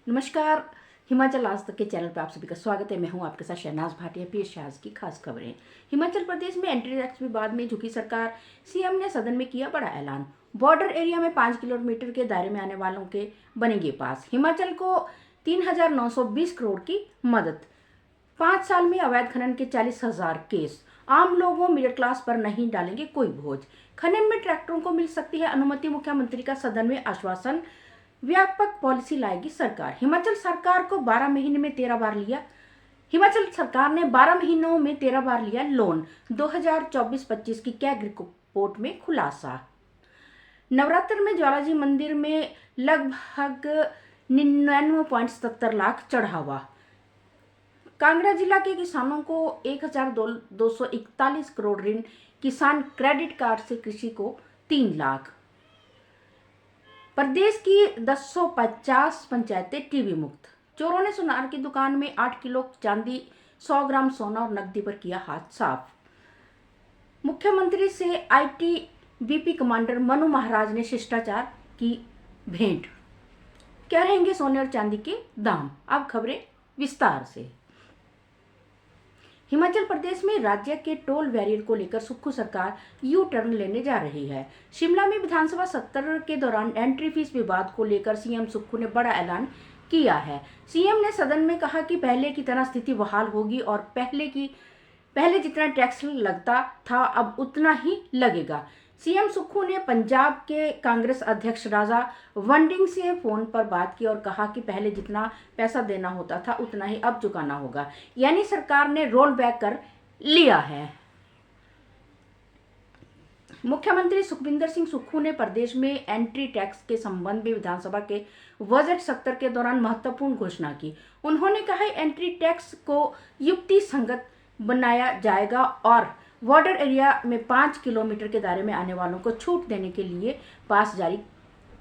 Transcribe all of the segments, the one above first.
नमस्कार। हिमाचल आज तक के चैनल पर आप सभी का स्वागत है। मैं हूं आपके साथ शहनाज भाटिया। पेश है आज की खास खबरें। हिमाचल प्रदेश में एंट्री टैक्स विवाद में झुकी सरकार। सीएम ने सदन में किया बड़ा ऐलान। बॉर्डर एरिया में 5 किलोमीटर के दायरे में आने वालों के बनेंगे पास। हिमाचल को 3,920 करोड़ की मदद। 5 साल में अवैध खनन के 40,000 केस। आम लोगों मिडिल क्लास पर नहीं डालेंगे कोई बोझ। खनन में ट्रैक्टरों को मिल सकती है अनुमति। मुख्यमंत्री का सदन में आश्वासन। व्यापक पॉलिसी लाएगी सरकार। हिमाचल सरकार को 12 महीने में 13 बार लिया। हिमाचल सरकार ने 12 महीनों में 13 बार लिया लोन। 2024-25 की कैग रिपोर्ट में खुलासा। नवरात्र में ज्वालाजी मंदिर में लगभग 99.77 लाख चढ़ावा। कांगड़ा जिला के किसानों को 1,241 करोड़ ऋण। किसान क्रेडिट कार्ड से कृषि को 3 लाख। प्रदेश की 1050 पंचायतें टीबी मुक्त। चोरों ने सुनार की दुकान में 8 किलो चांदी, 100 ग्राम सोना और नकदी पर किया हाथ साफ। मुख्यमंत्री से आईटीबीपी कमांडर मनु महाराज ने शिष्टाचार की भेंट। क्या रहेंगे सोने और चांदी के दाम? अब खबरें विस्तार से। हिमाचल प्रदेश में राज्य के टोल बैरियर को लेकर सुक्खू सरकार यू टर्न लेने जा रही है। शिमला में विधानसभा सत्र के दौरान एंट्री फीस विवाद को लेकर सीएम सुक्खू ने बड़ा ऐलान किया है। सीएम ने सदन में कहा कि पहले की तरह स्थिति बहाल होगी और पहले जितना टैक्स लगता था अब उतना ही लगेगा। सीएम सुक्खू ने पंजाब के कांग्रेस अध्यक्ष राजा वंडिंग से फोन पर बात की और कहा कि पहले जितना पैसा देना होता था उतना ही अब चुकाना होगा, यानी सरकार ने रोल बैक कर लिया है। मुख्यमंत्री सुखविंदर सिंह सुक्खू ने प्रदेश में एंट्री टैक्स के संबंध में विधानसभा के बजट सत्र के दौरान महत्वपूर्ण घोषणा की। उन्होंने कहा एंट्री टैक्स को युक्ति संगत बनाया जाएगा और बॉर्डर एरिया में 5 किलोमीटर के दायरे में आने वालों को छूट देने के लिए पास जारी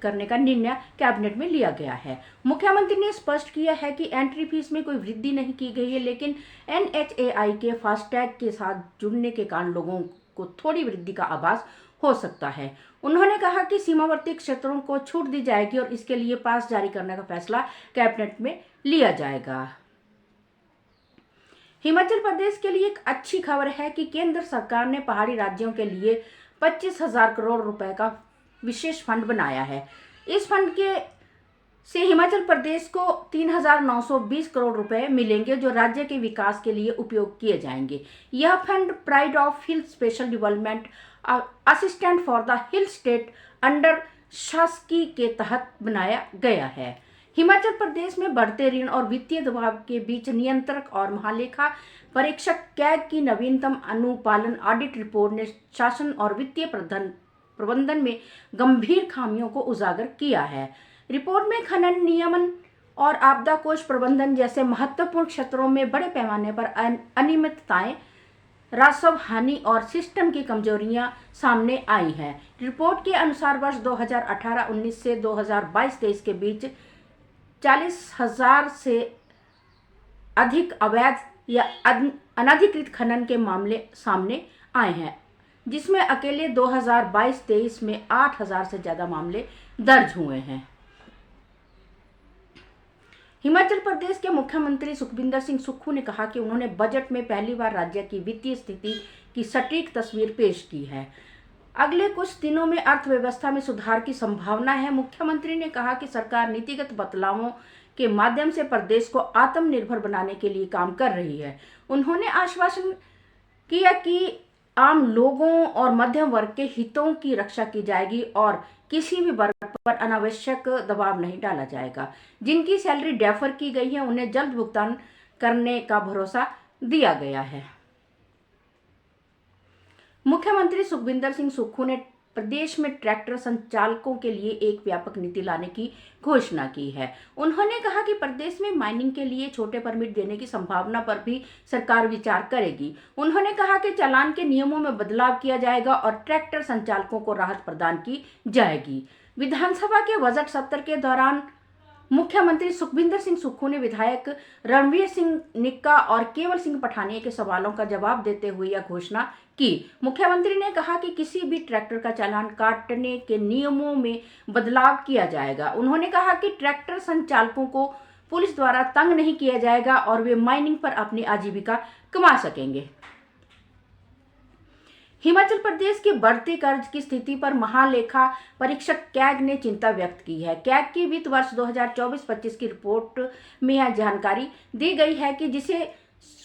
करने का निर्णय कैबिनेट में लिया गया है। मुख्यमंत्री ने स्पष्ट किया है कि एंट्री फीस में कोई वृद्धि नहीं की गई है, लेकिन NHAI के फास्टैग के साथ जुड़ने के कारण लोगों को थोड़ी वृद्धि का आभास हो सकता है। उन्होंने कहा कि सीमावर्ती क्षेत्रों को छूट दी जाएगी और इसके लिए पास जारी करने का फैसला कैबिनेट में लिया जाएगा। हिमाचल प्रदेश के लिए एक अच्छी खबर है कि केंद्र सरकार ने पहाड़ी राज्यों के लिए 25,000 करोड़ रुपए का विशेष फंड बनाया है। इस फंड से हिमाचल प्रदेश को 3,920 करोड़ रुपए मिलेंगे जो राज्य के विकास के लिए उपयोग किए जाएंगे। यह fund pride of hill special development assistant for the hill state under शासकी के तहत बनाया गया है। हिमाचल प्रदेश में बढ़ते ऋण और वित्तीय दबाव के बीच नियंत्रक और महालेखा परीक्षक कैग की नवीनतम अनुपालन ऑडिट रिपोर्ट ने शासन और वित्तीय प्रबंधन में गंभीर खामियों को उजागर किया है। रिपोर्ट में खनन नियमन और आपदा कोष प्रबंधन जैसे महत्वपूर्ण क्षेत्रों में बड़े पैमाने पर अनियमितताएं, राजस्व हानि और सिस्टम की कमजोरियां सामने आई हैं। रिपोर्ट के अनुसार वर्ष 2018-19 से 2022-23 के बीच 40,000 से अधिक अवैध या अनधिकृत खनन के मामले सामने आए हैं, जिसमें अकेले 2022-23 में 8,000 से ज्यादा मामले दर्ज हुए हैं। हिमाचल प्रदेश के मुख्यमंत्री सुखविंदर सिंह सुक्खू ने कहा कि उन्होंने बजट में पहली बार राज्य की वित्तीय स्थिति की सटीक तस्वीर पेश की है। अगले कुछ दिनों में अर्थव्यवस्था में सुधार की संभावना है। मुख्यमंत्री ने कहा कि सरकार नीतिगत बदलावों के माध्यम से प्रदेश को आत्मनिर्भर बनाने के लिए काम कर रही है। उन्होंने आश्वासन किया कि आम लोगों और मध्यम वर्ग के हितों की रक्षा की जाएगी और किसी भी वर्ग पर अनावश्यक दबाव नहीं डाला जाएगा। जिनकी सैलरी डेफर की गई है उन्हें जल्द भुगतान करने का भरोसा दिया गया है। मुख्यमंत्री सुखविंदर सिंह सुक्खू ने प्रदेश में ट्रैक्टर संचालकों के लिए एक व्यापक नीति लाने की घोषणा की है। उन्होंने कहा कि प्रदेश में माइनिंग के लिए छोटे परमिट देने की संभावना पर भी सरकार विचार करेगी। उन्होंने कहा कि चालान के नियमों में बदलाव किया जाएगा और ट्रैक्टर संचालकों को राहत प्रदान की जाएगी। विधानसभा के बजट सत्र के दौरान मुख्यमंत्री सुखविंदर सिंह सुक्खू ने विधायक रणवीर सिंह निक्का और केवल सिंह पठानिया के सवालों का जवाब देते हुए यह घोषणा की। मुख्यमंत्री ने कहा कि किसी भी ट्रैक्टर का चालान काटने के नियमों में बदलाव किया जाएगा। उन्होंने कहा कि ट्रैक्टर संचालकों को पुलिस द्वारा तंग नहीं किया जाएगा और वे माइनिंग पर अपनी आजीविका कमा सकेंगे। हिमाचल प्रदेश के बढ़ते कर्ज की स्थिति पर महालेखा परीक्षक कैग ने चिंता व्यक्त की है। कैग की वित्त वर्ष 2024-25 की रिपोर्ट में यह जानकारी दी गई है कि जिसे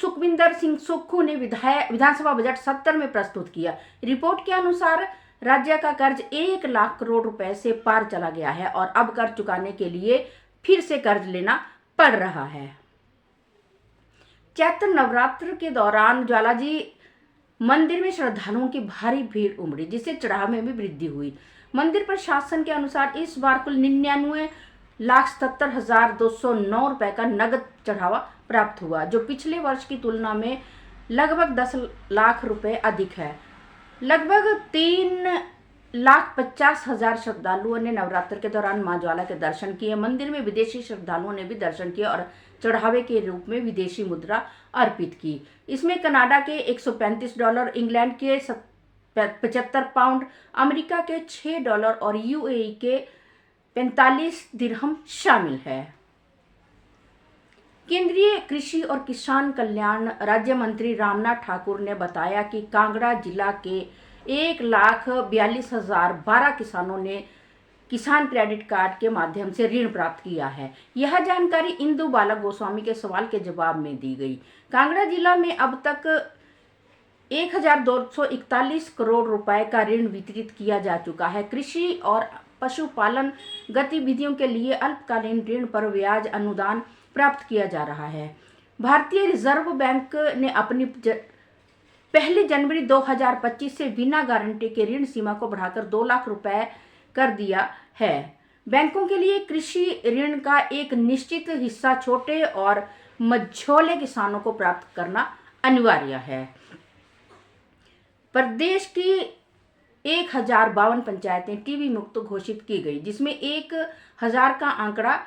सुखविंदर सिंह सुक्खू ने विधानसभा बजट 70 में प्रस्तुत किया। रिपोर्ट के अनुसार राज्य का कर्ज 1 लाख करोड़ रुपए से पार चला गया है और अब कर्ज चुकाने के लिए फिर से कर्ज लेना पड़ रहा है। चैत्र नवरात्र के दौरान ज्वालाजी मंदिर में श्रद्धालुओं की भारी भीड़ उमड़ी, जिससे चढ़ावे में वृद्धि हुई। मंदिर प्रशासन के अनुसार इस बार कुल 99,77,209 रुपए का नगद चढ़ावा प्राप्त हुआ, जो पिछले वर्ष की तुलना में लगभग 10 लाख रुपए अधिक है। लगभग 3,50,000 श्रद्धालुओं ने नवरात्र के दौरान मां ज्वाला के दर्शन किए। मंदिर में विदेशी श्रद्धालुओं ने भी दर्शन किए और चढ़ावे के रूप में विदेशी मुद्रा अर्पित की। इसमें कनाडा के $135, इंग्लैंड के 75 पाउंड, अमेरिका के $6 और यूएई के 45 दिरहम शामिल है। केंद्रीय कृषि और किसान कल्याण राज्य मंत्री रामनाथ ठाकुर ने बताया कि कांगड़ा जिला के 1,42,012 किसानों ने किसान क्रेडिट कार्ड के माध्यम से ऋण प्राप्त किया है। यह जानकारी इंदु बालक गोस्वामी के सवाल के जवाब में दी गई। कांगड़ा जिला में अब तक 1,241 करोड़ रुपए का ऋण वितरित किया जा चुका है। कृषि और पशुपालन गतिविधियों के लिए अल्पकालीन ऋण पर ब्याज अनुदान प्राप्त किया जा रहा है। भारतीय रिजर्व बैंक ने अपनी 1 जनवरी 2025 से बिना गारंटी के ऋण सीमा को बढ़ाकर 2 लाख रुपए कर दिया है। बैंकों के लिए कृषि ऋण का एक निश्चित हिस्सा छोटे और मझोले किसानों को प्राप्त करना अनिवार्य है। प्रदेश की 1,052 पंचायतें टीबी मुक्त घोषित की गई, जिसमें 1,000 का आंकड़ा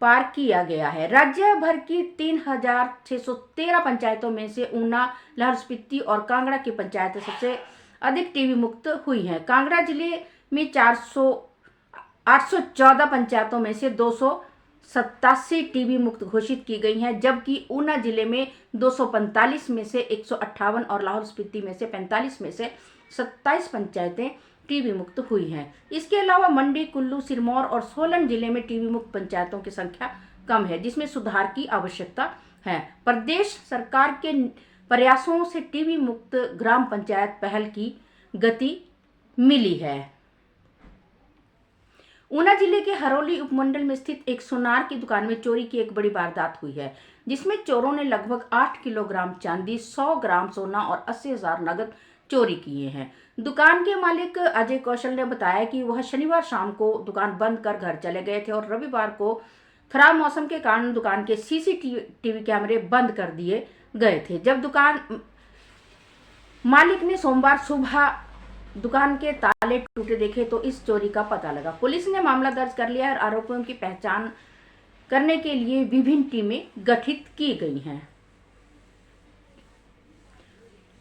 पार किया गया है। राज्य भर की 3,613 पंचायतों में से ऊना, लाहौल स्पीति और कांगड़ा की पंचायतें सबसे अधिक टीबी मुक्त हुई हैं। कांगड़ा जिले में 814 पंचायतों में से 287 टीबी मुक्त घोषित की गई हैं, जबकि ऊना जिले में 245 में से 158 और लाहौल स्पीति में से 45 में से 27 पंचायतें टीबी मुक्त हुई हैं। इसके अलावा मंडी, कुल्लू, सिरमौर और सोलन जिले में टीबी मुक्त पंचायतों की संख्या कम है, जिसमें सुधार की आवश्यकता है। प्रदेश सरकार के प्रयासों से टीबी मुक्त ग्राम पंचायत पहल की गति मिली है। ऊना जिले के हरोली उपमंडल में स्थित एक सोनार की दुकान में चोरी की एक बड़ी वारदात हुई है, जिसमें चोरों ने लगभग 8 किलोग्राम चांदी, 100 ग्राम सोना और 80,000 नगद चोरी किए हैं। दुकान के मालिक अजय कौशल ने बताया कि वह शनिवार शाम को दुकान बंद कर घर चले गए थे और रविवार को खराब मौसम के कारण दुकान के सीसीटीवी कैमरे बंद कर दिए गए थे। जब दुकान मालिक ने सोमवार सुबह दुकान के ताले टूटे देखे तो इस चोरी का पता लगा। पुलिस ने मामला दर्ज कर लिया और आरोपियों की पहचान करने के लिए विभिन्न टीमें गठित की गई हैं।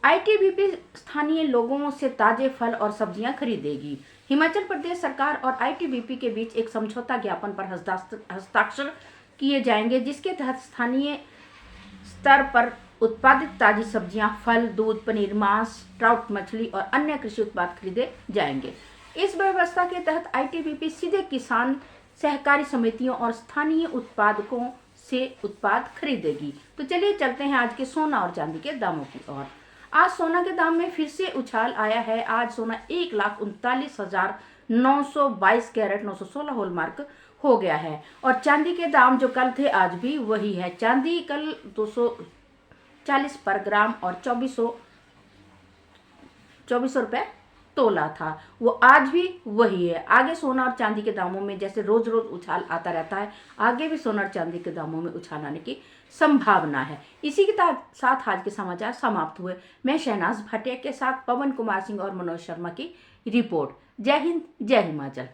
आईटीबीपी स्थानीय लोगों से ताजे फल और सब्जियां खरीदेगी। हिमाचल प्रदेश सरकार और आईटीबीपी के बीच एक समझौता ज्ञापन पर हस्ताक्षर किए जाएंगे, जिसके तहत स्थानीय स्तर पर उत्पादित ताजी सब्जियां, फल, दूध, पनीर, मांस, ट्राउट, मछली और अन्य कृषि उत्पाद खरीदे जाएंगे। इस व्यवस्था के तहत आईटीबीपी सीधे किसान, सहकारी समितियों और स्थानीय उत्पादकों से उत्पाद खरीदेगी। तो चलिए चलते हैं आज के सोना और चांदी के दामों की ओर। आज सोना के दाम में फिर से उछाल आया है। आज सोना 1,39,922 कैरेट 916 हॉलमार्क हो गया है और चांदी के दाम जो कल थे आज भी वही है। चांदी कल 240 पर ग्राम और 2400 रुपए तोला था, वो आज भी वही है। आगे सोना और चांदी के दामों में जैसे रोज रोज उछाल आता रहता है, आगे भी सोना और चांदी के दामों में उछाल आने की संभावना है। इसी के साथ आज के समाचार समाप्त हुए। मैं शहनाज भाटिया के साथ पवन कुमार सिंह और मनोज शर्मा की रिपोर्ट। जय हिंद, जय हिमाचल।